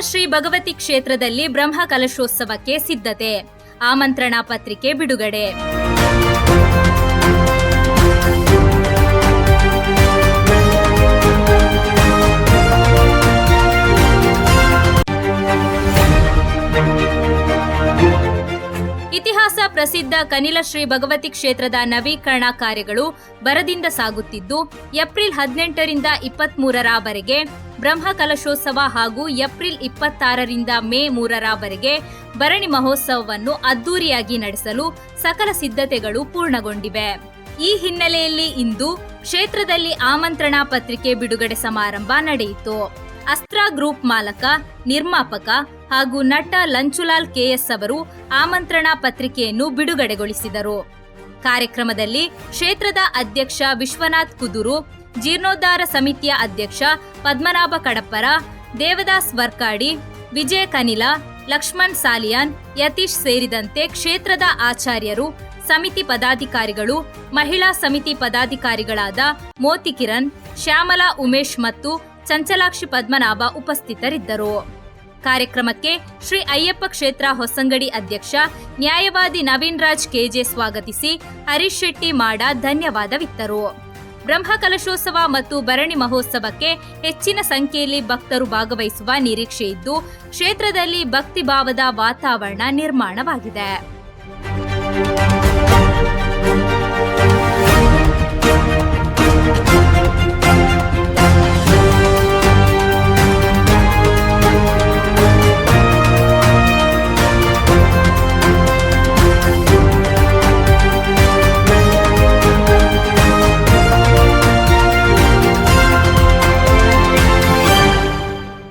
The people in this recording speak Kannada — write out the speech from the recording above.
ಶ್ರೀ ಭಗವತಿ ಕ್ಷೇತ್ರದಲ್ಲಿ ಬ್ರಹ್ಮ ಕಲಶೋತ್ಸವಕ್ಕೆ ಸಿದ್ಧತೆ, ಆಮಂತ್ರಣ ಪತ್ರಿಕೆ ಬಿಡುಗಡೆ. ಇತಿಹಾಸ ಪ್ರಸಿದ್ಧ ಕನಿಲ ಶ್ರೀ ಭಗವತಿ ಕ್ಷೇತ್ರದ ನವೀಕರಣ ಕಾರ್ಯಗಳು ಭರದಿಂದ ಸಾಗುತ್ತಿದ್ದು, ಏಪ್ರಿಲ್ 18ರಿಂದ 23ರವರೆಗೆ ಬ್ರಹ್ಮ ಕಲಶೋತ್ಸವ ಹಾಗೂ ಏಪ್ರಿಲ್ 26ರಿಂದ ಮೇ 3ರವರೆಗೆ ಭರಣಿ ಮಹೋತ್ಸವವನ್ನು ಅದ್ದೂರಿಯಾಗಿ ನಡೆಸಲು ಸಕಲ ಸಿದ್ಧತೆಗಳು ಪೂರ್ಣಗೊಂಡಿವೆ. ಈ ಹಿನ್ನೆಲೆಯಲ್ಲಿ ಇಂದು ಕ್ಷೇತ್ರದಲ್ಲಿ ಆಮಂತ್ರಣ ಪತ್ರಿಕೆ ಬಿಡುಗಡೆ ಸಮಾರಂಭ ನಡೆಯಿತು. ಅಸ್ತ್ರ ಗ್ರೂಪ್ ಮಾಲಕ, ನಿರ್ಮಾಪಕ ಹಾಗೂ ನಟ ಲಂಚುಲಾಲ್ ಕೆಎಸ್ ಅವರು ಆಮಂತ್ರಣ ಪತ್ರಿಕೆಯನ್ನು ಬಿಡುಗಡೆಗೊಳಿಸಿದರು. ಕಾರ್ಯಕ್ರಮದಲ್ಲಿ ಕ್ಷೇತ್ರದ ಅಧ್ಯಕ್ಷ ವಿಶ್ವನಾಥ್ ಕುದುರು, ಜೀರ್ಣೋದ್ಧಾರ ಸಮಿತಿಯ ಅಧ್ಯಕ್ಷ ಪದ್ಮನಾಭ ಕಡಪ್ಪರ, ದೇವದಾಸ್ ವರ್ಕಾಡಿ, ವಿಜಯ ಕನಿಲ, ಲಕ್ಷ್ಮಣ್ ಸಾಲಿಯಾನ್, ಯತೀಶ್ ಸೇರಿದಂತೆ ಕ್ಷೇತ್ರದ ಆಚಾರ್ಯರು, ಸಮಿತಿ ಪದಾಧಿಕಾರಿಗಳು, ಮಹಿಳಾ ಸಮಿತಿ ಪದಾಧಿಕಾರಿಗಳಾದ ಮೋತಿ ಕಿರಣ್, ಶ್ಯಾಮಲಾ ಉಮೇಶ್ ಮತ್ತು ಚಂಚಲಾಕ್ಷಿ ಪದ್ಮನಾಭ ಉಪಸ್ಥಿತರಿದ್ದರು. ಕಾರ್ಯಕ್ರಮಕ್ಕೆ ಶ್ರೀ ಅಯ್ಯಪ್ಪ ಕ್ಷೇತ್ರ ಹೊಸಂಗಡಿ ಅಧ್ಯಕ್ಷ ನ್ಯಾಯವಾದಿ ನವೀನ್ ರಾಜ್ ಕೆಜೆ ಸ್ವಾಗತಿಸಿ ಹರೀಶ್ ಶೆಟ್ಟಿ ಮಾಡ ಧನ್ಯವಾದವಿತ್ತರು. ಬ್ರಹ್ಮ ಕಲಶೋತ್ಸವ ಮತ್ತು ಭರಣಿ ಮಹೋತ್ಸವಕ್ಕೆ ಹೆಚ್ಚಿನ ಸಂಖ್ಯೆಯಲ್ಲಿ ಭಕ್ತರು ಭಾಗವಹಿಸುವ ನಿರೀಕ್ಷೆ ಇದ್ದು, ಕ್ಷೇತ್ರದಲ್ಲಿ ಭಕ್ತಿಭಾವದ ವಾತಾವರಣ ನಿರ್ಮಾಣವಾಗಿದೆ.